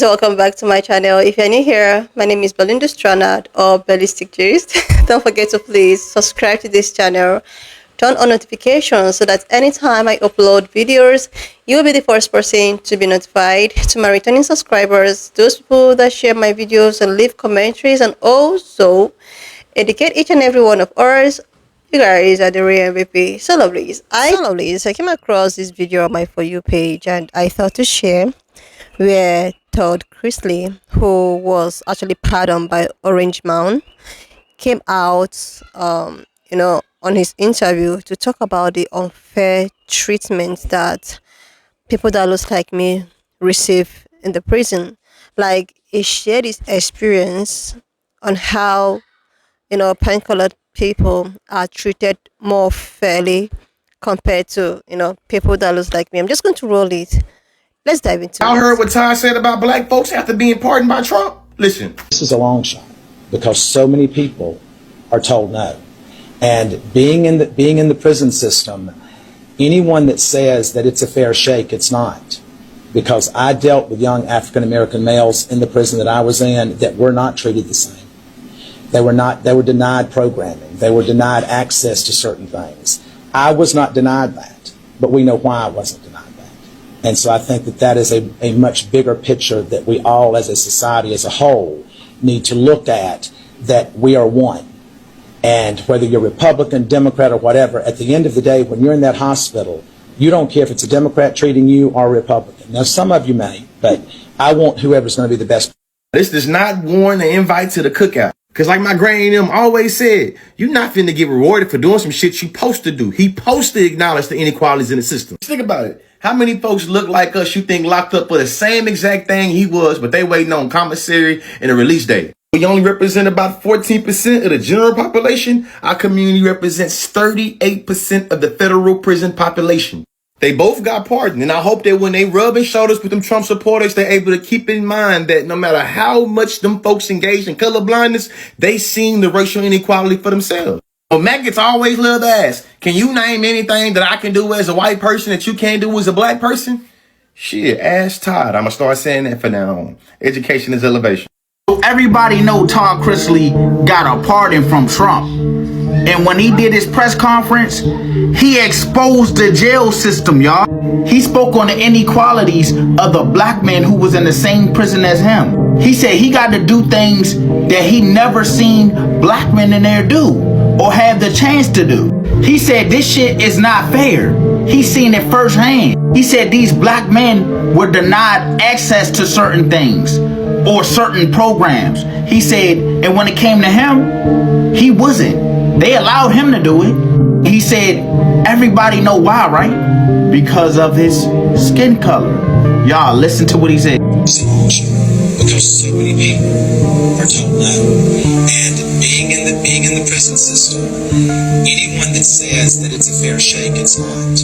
Welcome back to my channel. If you're new here, my name is Belinda Stranad or Ballistic Gist. Don't forget to please subscribe to this channel, turn on notifications so that anytime I upload videos, you'll be the first person to be notified. To my returning subscribers, those people that share my videos and leave commentaries and also educate each and every one of us, you guys are the real MVP. So lovelies, I came across this video on my For You page and I thought to share where Todd Chrisley, who was actually pardoned by Orange Mound, came out, on his interview to talk about the unfair treatment that people that looks like me receive in the prison. Like, he shared his experience on how, pen-colored people are treated more fairly compared to, people that looks like me. I'm just going to roll it. Let's dive into it. Y'all heard what Todd said about black folks after being pardoned by Trump? Listen. This is a long shot because so many people are told no. And being in the prison system, anyone that says that it's a fair shake, it's not. Because I dealt with young African American males in the prison that I was in that were not treated the same. They were denied programming. They were denied access to certain things. I was not denied that, but we know why I wasn't denied that. And so I think that is a much bigger picture that we all as a society as a whole need to look at, that we are one. And whether you're Republican, Democrat, or whatever, at the end of the day, when you're in that hospital, you don't care if it's a Democrat treating you or a Republican. Now, some of you may, but I want whoever's going to be the best. This does not warrant an invite to the cookout. Because like my granny and them always said, you're not finna get rewarded for doing some shit you supposed to do. He supposed to acknowledge the inequalities in the system. Think about it. How many folks look like us you think locked up for the same exact thing he was, but they waiting on commissary and a release date? We only represent about 14% of the general population. Our community represents 38% of the federal prison population. They both got pardoned, and I hope that when they rubbing shoulders with them Trump supporters, they're able to keep in mind that no matter how much them folks engaged in color blindness, they seen the racial inequality for themselves. Well, maggots always love to ask, can you name anything that I can do as a white person that you can't do as a black person? Shit, ask Todd. I'm going to start saying that for now on. Education is elevation. Everybody know Todd Chrisley got a pardon from Trump. And when he did his press conference, he exposed the jail system, y'all. He spoke on the inequalities of the black man who was in the same prison as him. He said he got to do things that he never seen black men in there do or have the chance to do. He said this shit is not fair. He seen it firsthand. He said these black men were denied access to certain things or certain programs. He said, and when it came to him, he wasn't. They allowed him to do it. He said, everybody know why, right? Because of his skin color. Y'all, listen to what he said. Because so many people are told no. And being in the prison system, anyone that says that it's a fair shake, it's not.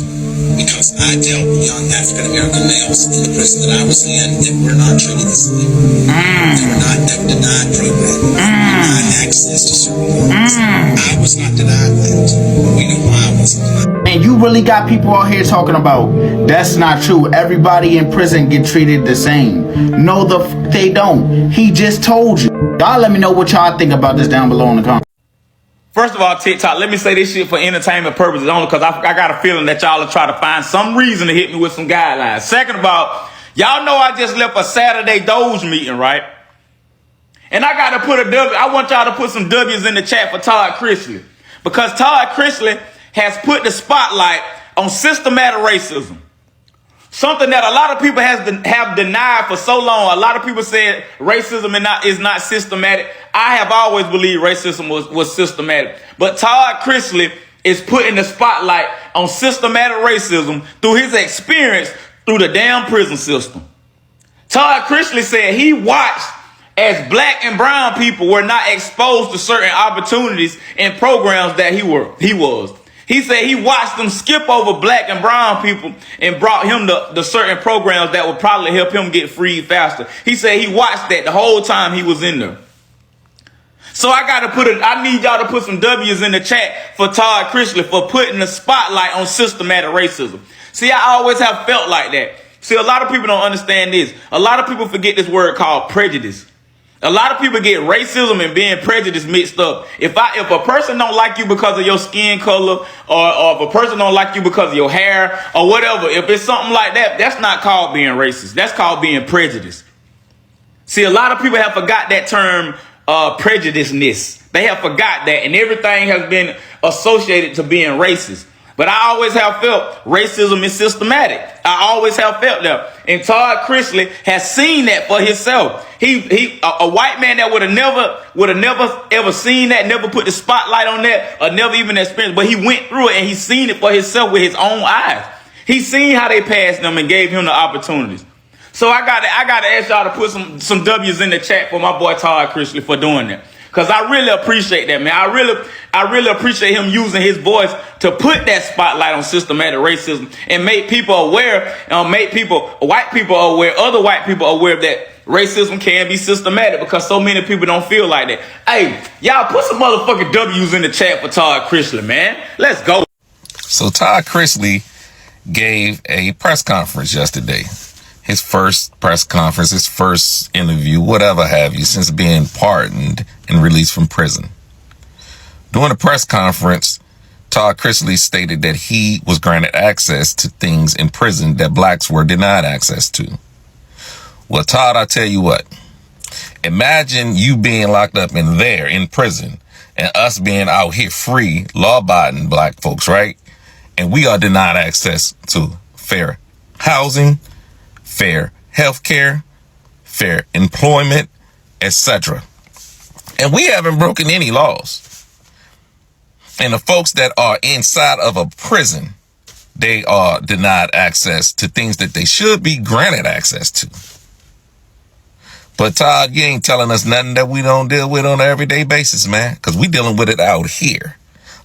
Because I dealt with young African American males in the prison that I was in that were not treated the same. They were denied programming. Denied access to certain things. I was not denied that. We know why I wasn't denied. And you really got people out here talking about that's not true. Everybody in prison get treated the same. No, they don't. He just told you. Y'all let me know what y'all think about this down below in the comments. First of all, TikTok, let me say this shit for entertainment purposes only because I got a feeling that y'all will try to find some reason to hit me with some guidelines. Second of all, y'all know I just left a Saturday Doge meeting, right? And I got to put a W. I want y'all to put some W's in the chat for Todd Chrisley. Because Todd Chrisley has put the spotlight on systematic racism. Something that a lot of people have denied for so long. A lot of people said racism is not systematic. I have always believed racism was systematic. But Todd Chrisley is putting the spotlight on systematic racism through his experience through the damn prison system. Todd Chrisley said he watched as black and brown people were not exposed to certain opportunities and programs that he was. He said he watched them skip over black and brown people and brought him the certain programs that would probably help him get freed faster. He said he watched that the whole time he was in there. So I need y'all to put some W's in the chat for Todd Chrisley for putting the spotlight on systematic racism. See, I always have felt like that. See, a lot of people don't understand this. A lot of people forget this word called prejudice. A lot of people get racism and being prejudiced mixed up. If a person don't like you because of your skin color, or if a person don't like you because of your hair or whatever, if it's something like that, that's not called being racist. That's called being prejudiced. See, a lot of people have forgot that term, prejudiceness. They have forgot that, and everything has been associated to being racist. But I always have felt racism is systematic. I always have felt that. And Todd Chrisley has seen that for himself. A white man that would have never ever seen that, never put the spotlight on that, or never even experienced, but he went through it and he's seen it for himself with his own eyes. He's seen how they passed them and gave him the opportunities. So I gotta ask y'all to put some W's in the chat for my boy Todd Chrisley for doing that. Cause I really appreciate that, man. I really appreciate him using his voice to put that spotlight on systematic racism and make people aware, white people aware, other white people aware that racism can be systematic, because so many people don't feel like that. Hey, y'all put some motherfucking W's in the chat for Todd Chrisley, man. Let's go. So Todd Chrisley gave a press conference yesterday. His first press conference, his first interview, whatever have you, since being pardoned and released from prison. During the press conference, Todd Chrisley stated that he was granted access to things in prison that blacks were denied access to. Well, Todd, I tell you what, imagine you being locked up in prison, and us being out here free, law-abiding black folks, right? And we are denied access to fair housing, fair health care, fair employment, etc. And we haven't broken any laws. And the folks that are inside of a prison, they are denied access to things that they should be granted access to. But Todd, you ain't telling us nothing that we don't deal with on an everyday basis, man, because we dealing with it out here.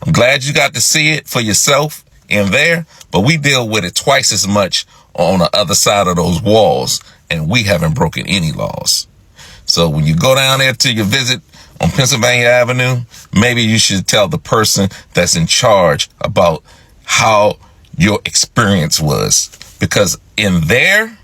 I'm glad you got to see it for yourself in there, but we deal with it twice as much on the other side of those walls, and we haven't broken any laws. So when you go down there to your visit on Pennsylvania Avenue, maybe you should tell the person that's in charge about how your experience was, because in there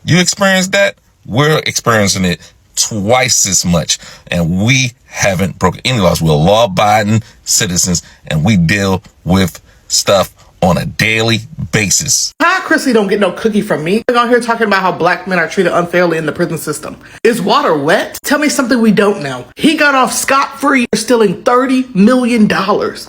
you experienced that, we're experiencing it twice as much, and we haven't broken any laws. We're law-abiding citizens, and we deal with stuff on a daily basis. Todd Chrisley don't get no cookie from me. They're out here talking about how black men are treated unfairly in the prison system. Is water wet? Tell me something we don't know. He got off scot-free for stealing $30 million,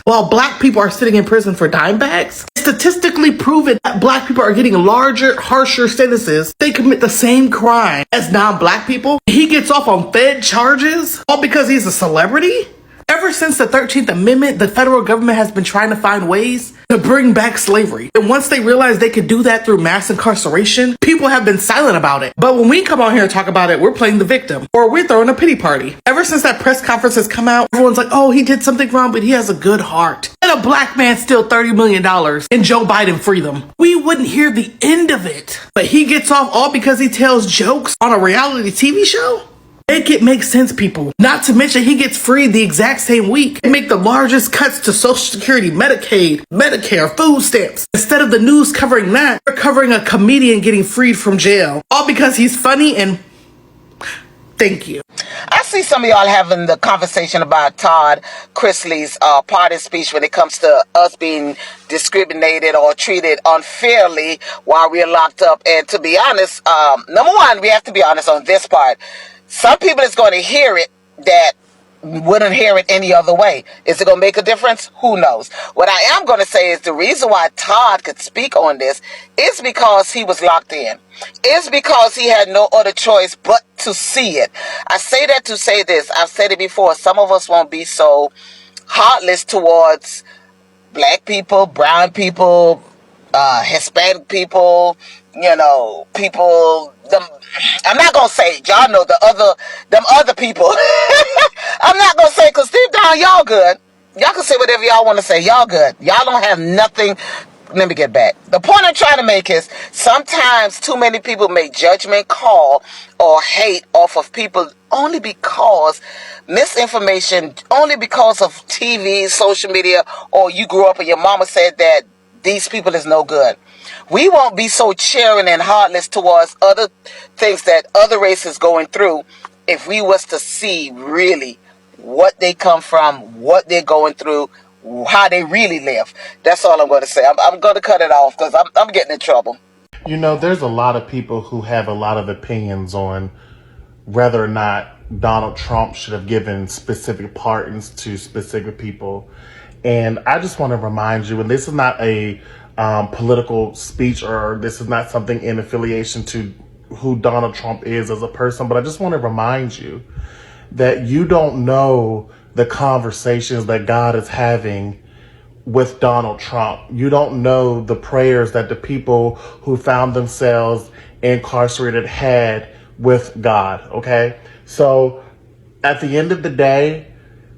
while black people are sitting in prison for dime bags. It's statistically proven that black people are getting larger, harsher sentences. They commit the same crime as non-black people. He gets off on Fed charges, all because he's a celebrity? Ever since the 13th Amendment, the federal government has been trying to find ways to bring back slavery. And once they realized they could do that through mass incarceration, people have been silent about it. But when we come on here and talk about it, we're playing the victim, or we're throwing a pity party. Ever since that press conference has come out, everyone's like, oh, he did something wrong, but he has a good heart. And a black man steal $30 million and Joe Biden free them. We wouldn't hear the end of it. But he gets off all because he tells jokes on a reality TV show? Make it make sense, people. Not to mention he gets freed the exact same week. They make the largest cuts to Social Security, Medicaid, Medicare, food stamps. Instead of the news covering that, they're covering a comedian getting freed from jail. All because he's funny and... Thank you. I see some of y'all having the conversation about Todd Chrisley's pardon speech when it comes to us being discriminated or treated unfairly while we're locked up. And to be honest, number one, we have to be honest on this part. Some people is going to hear it that wouldn't hear it any other way. Is it going to make a difference? Who knows? What I am going to say is the reason why Todd could speak on this is because he was locked in. It's because he had no other choice but to see it. I say that to say this. I've said it before. Some of us won't be so heartless towards black people, brown people, Hispanic people, people... I'm not gonna say it. Y'all know them other people. I'm not gonna say, because deep down y'all good. Y'all can say whatever y'all want to say. Y'all good. Y'all don't have nothing. Let me get back. The point I'm trying to make is sometimes too many people make judgment call or hate off of people only because misinformation, only because of TV, social media, or you grew up and your mama said that these people is no good. We won't be so cheering and heartless towards other things that other races going through if we was to see really what they come from, what they're going through, how they really live. That's all I'm going to say. I'm going to cut it off because I'm getting in trouble. You know, there's a lot of people who have a lot of opinions on whether or not Donald Trump should have given specific pardons to specific people. And I just want to remind you, and this is not a political speech, or this is not something in affiliation to who Donald Trump is as a person, but I just want to remind you that you don't know the conversations that God is having with Donald Trump. You don't know the prayers that the people who found themselves incarcerated had with God, okay? So at the end of the day,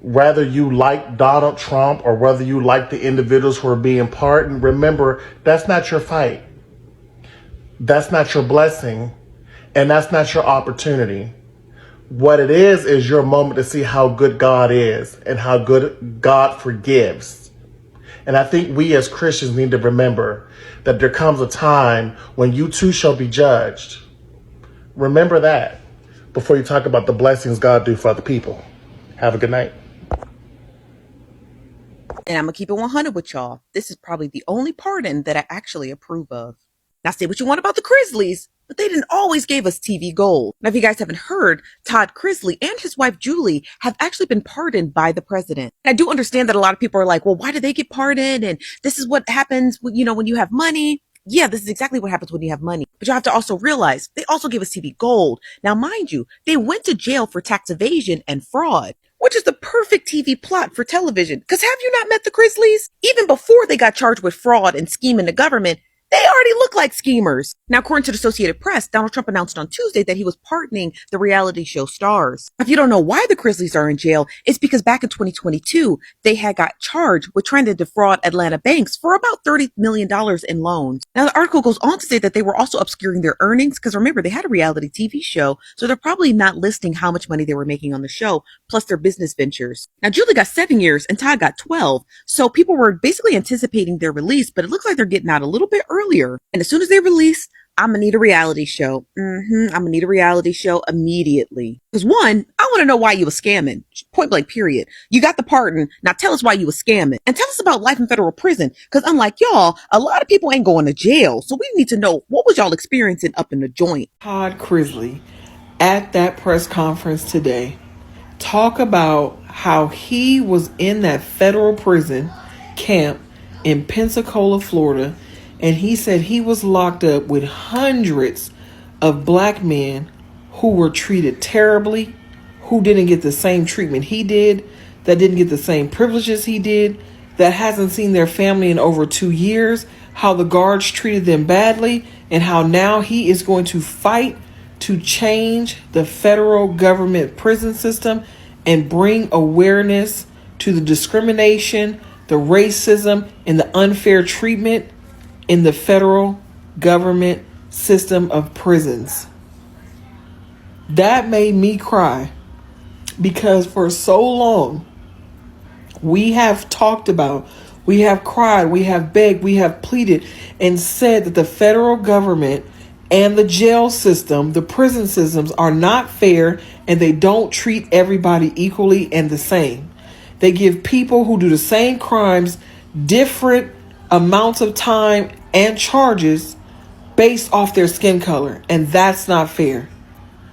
whether you like Donald Trump or whether you like the individuals who are being pardoned, remember, that's not your fight. That's not your blessing, and that's not your opportunity. What it is your moment to see how good God is and how good God forgives. And I think we as Christians need to remember that there comes a time when you too shall be judged. Remember that before you talk about the blessings God do for other people. Have a good night. And I'm going to keep it 100 with y'all. This is probably the only pardon that I actually approve of. Now, say what you want about the Grizzlies, but they didn't always give us TV gold. Now, if you guys haven't heard, Todd Chrisley and his wife Julie have actually been pardoned by the president. And I do understand that a lot of people are like, well, why did they get pardoned? And this is what happens, when you have money. Yeah, this is exactly what happens when you have money. But you have to also realize they also gave us TV gold. Now, mind you, they went to jail for tax evasion and fraud, which is the perfect TV plot for television. Because have you not met the Grizzlies? Even before they got charged with fraud and scheming the government, they already look like schemers. Now, according to the Associated Press, Donald Trump announced on Tuesday that he was pardoning the reality show stars. If you don't know why the Grizzlies are in jail, it's because back in 2022, they had got charged with trying to defraud Atlanta banks for about $30 million in loans. Now, the article goes on to say that they were also obscuring their earnings because remember, they had a reality TV show, so they're probably not listing how much money they were making on the show, plus their business ventures. Now, Julie got 7 years and Todd got 12, so people were basically anticipating their release, but it looks like they're getting out a little bit earlier. And as soon as they release, I'm gonna need a reality show. I'm gonna need a reality show immediately. Because one, I want to know why you was scamming. Point blank, period. You got the pardon. Now tell us why you was scamming. And tell us about life in federal prison. Because unlike y'all, a lot of people ain't going to jail. So we need to know, what was y'all experiencing up in the joint? Todd Chrisley at that press conference today talk about how he was in that federal prison camp in Pensacola, Florida, and he said he was locked up with hundreds of black men who were treated terribly, who didn't get the same treatment he did, that didn't get the same privileges he did, that hasn't seen their family in over 2 years, how the guards treated them badly, and how now he is going to fight to change the federal government prison system and bring awareness to the discrimination, the racism, and the unfair treatment in the federal government system of prisons. That made me cry because for so long we have talked about, we have cried, we have begged, we have pleaded and said that the federal government and the jail system, the prison systems are not fair and they don't treat everybody equally and the same. They give people who do the same crimes different amounts of time and charges based off their skin color, and that's not fair.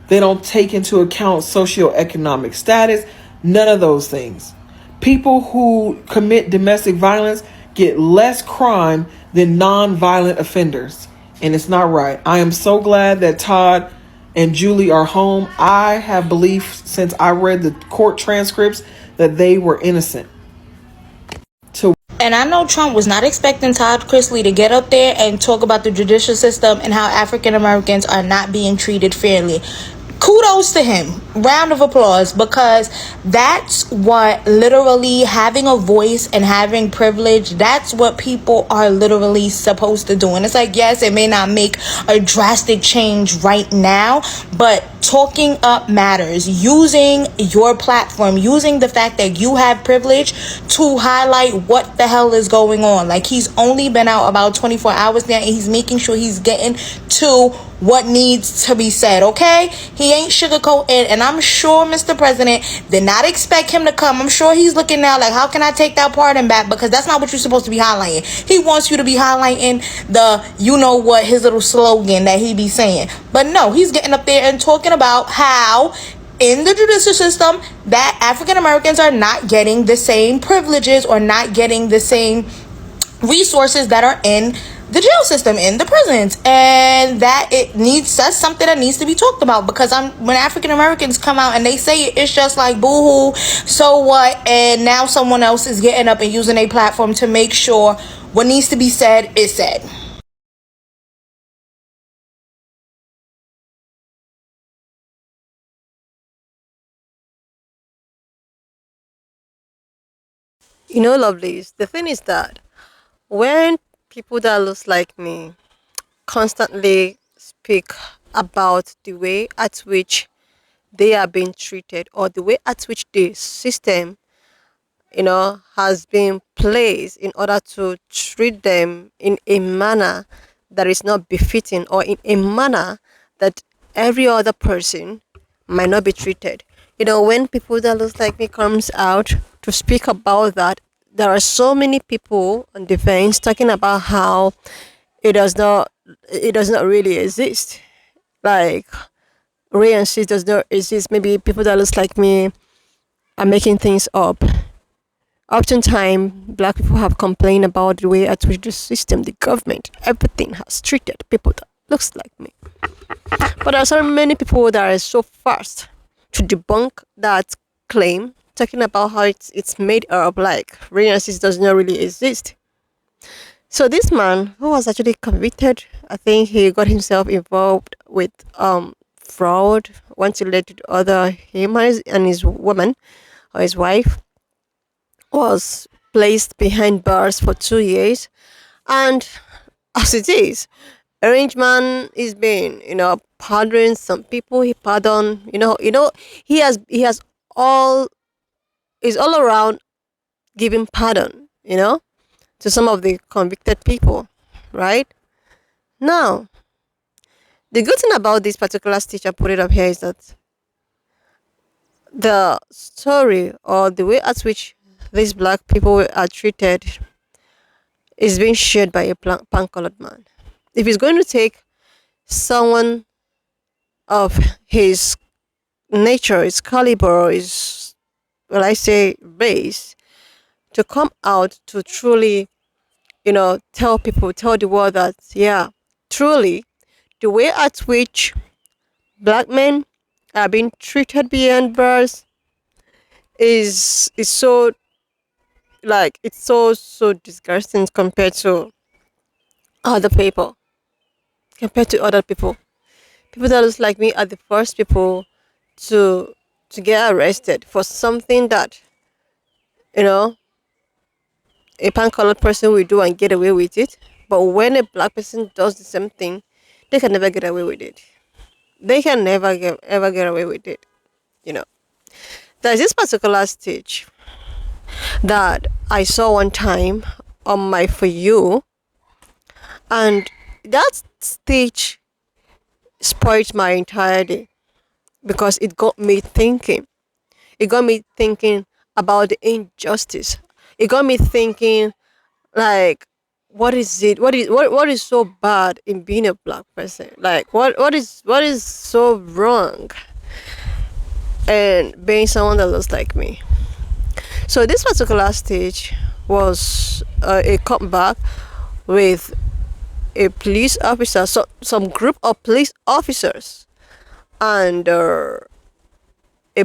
They don't take into account socioeconomic status, none of those things. People who commit domestic violence get less crime than non-violent offenders, and it's not right. I am so glad that Todd and Julie are home. I have belief since I read the court transcripts that they were innocent. And I know Trump was not expecting Todd Chrisley to get up there and talk about the judicial system and how African Americans are not being treated fairly. Kudos to him. Round of applause, because that's what literally having a voice and having privilege, that's what people are literally supposed to do. And it's like, yes, it may not make a drastic change right now, but talking up matters, using your platform, using the fact that you have privilege to highlight what the hell is going on. Like, he's only been out about 24 hours now, and he's making sure he's getting to what needs to be said, okay? He ain't sugarcoating, and I'm sure Mr. President did not expect him to come. I'm sure he's looking now like, how can I take that pardon back? Because that's not what you're supposed to be highlighting. He wants you to be highlighting the, you know what, his little slogan that he be saying. But no, he's getting up there and talking about how in the judicial system that African Americans are not getting the same privileges or not getting the same resources that are in the jail system, in the prisons, and that that's something that needs to be talked about. Because when African Americans come out and they say it, it's just like, boo-hoo, so what? And now someone else is getting up and using a platform to make sure what needs to be said is said. You know, lovelies, the thing is that when people that looks like me constantly speak about the way at which they are being treated, or the way at which the system, has been placed in order to treat them in a manner that is not befitting, or in a manner that every other person might not be treated. When people that looks like me comes out to speak about that, there are so many people on the fence talking about how it does not it does not really exist. Like, Ray and sis does not exist. Maybe people that looks like me are making things up. Oftentimes, black people have complained about the way at which the system, the government, everything has treated people that looks like me. But there are so many people that are so fast to debunk that claim, talking about how it's made up, like racism does not really exist. So this man, who was actually convicted, I think he got himself involved with fraud, once he led to the other, him and his woman, or his wife, was placed behind bars for 2 years. And as it is, arranged man is being, pardoning some people. He pardon, he has all is all around giving pardon, to some of the convicted people, right? Now, the good thing about this particular stitch I put it up here is that the story, or the way at which these black people are treated, is being shared by a pan-colored man. If he's going to take someone of his nature, his caliber, his, well, I say, race, to come out to truly, tell people, tell the world that, yeah, truly, the way at which black men are being treated beyond bars is so, like, it's so disgusting other people compared to other people. People that looks like me are the first people to get arrested for something that, you know a pan-colored person will do and get away with it. But when a black person does the same thing, they can never get away with it. They can never ever get away with it. You know, there's this particular stage that I saw one time on my For You, and that stage spoiled my entire day because it got me thinking. It got me thinking about the injustice. It got me thinking, like, what is it? What is so bad in being a black person? Like, what is so wrong and being someone that looks like me? So this particular stage was a comeback with a police officer, so some group of police officers, and a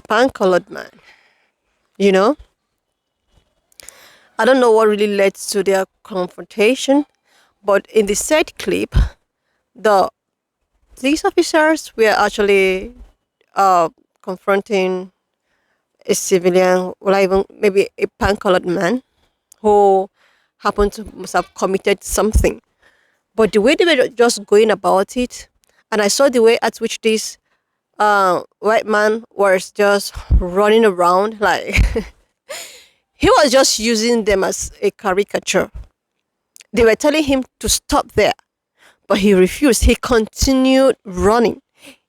pan-colored man. You know, I don't know what really led to their confrontation, but in the said clip, the police officers were actually confronting a civilian, or even maybe a pan-colored man who happened to must have committed something. But the way they were just going about it, and I saw the way at which these white man was just running around like he was just using them as a caricature. They were telling him to stop there, but he refused. He continued running.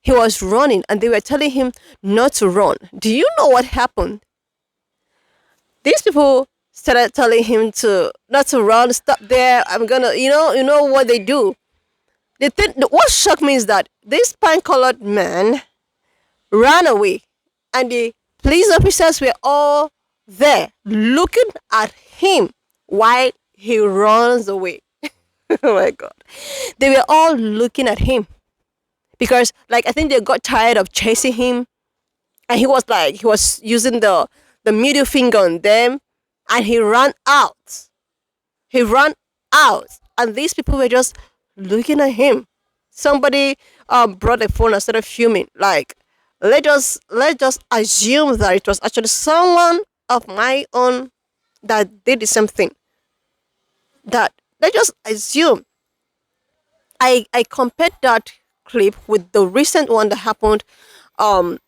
He was running, and they were telling him not to run. Do you know what happened? These people started telling him to not to run, stop there. I'm gonna, you know what they do. What shocked me is that this pine-colored man ran away, and the police officers were all there looking at him while he runs away. Oh my god. They were all looking at him because like I think they got tired of chasing him, and he was using the middle finger on them, and he ran out. He ran out, and these people were just looking at him. Somebody brought a phone and started filming. Like, let's just assume that it was actually someone of my own that did the same thing. That let's just assume. I compared that clip with the recent one that happened um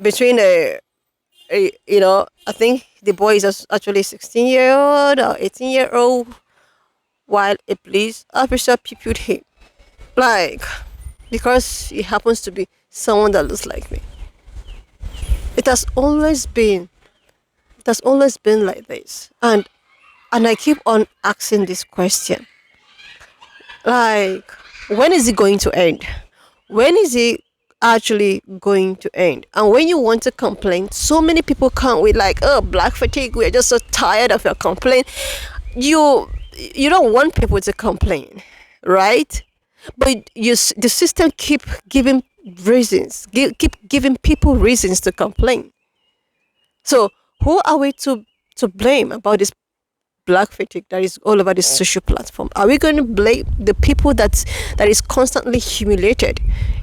between I think the boy is actually 16-year-old or 18-year-old, while a police officer pupilled him. Like, because he happens to be someone that looks like me. It has always been like this. And I keep on asking this question. Like, when is it going to end? When is it actually going to end? And when you want to complain, so many people come with like, oh, black fatigue, we're just so tired of your complaint. You don't want people to complain, right? But the system keep giving reasons, keep giving people reasons to complain. So who are we to blame about this black fatigue that is all over this social platform? Are we going to blame the people that is constantly humiliated?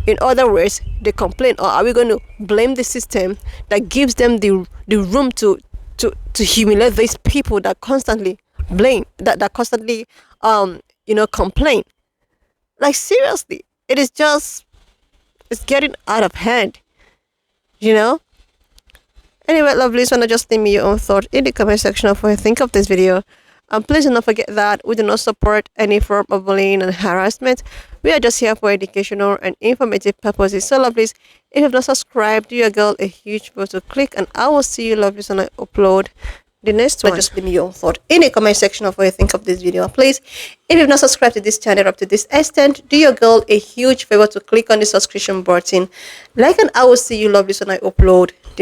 In other words, they complain, or are we going to blame the system that gives them the room to humiliate these people that constantly that constantly complain? Like, seriously, it's getting out of hand, you know. Anyway, lovelies, wanna just leave me your own thought in the comment section of what you think of this video. And please do not forget that we do not support any form of bullying and harassment. We are just here for educational and informative purposes. So, lovelies, if you have not subscribed, do your girl a huge favor to click, and I will see you, lovelies, when I upload the next one. Just leave me your own thought in the comment section of what you think of this video. Please, if you've not subscribed to this channel up to this extent, do your girl a huge favor to click on the subscription button. Like, and I will see you, lovelies, when I upload the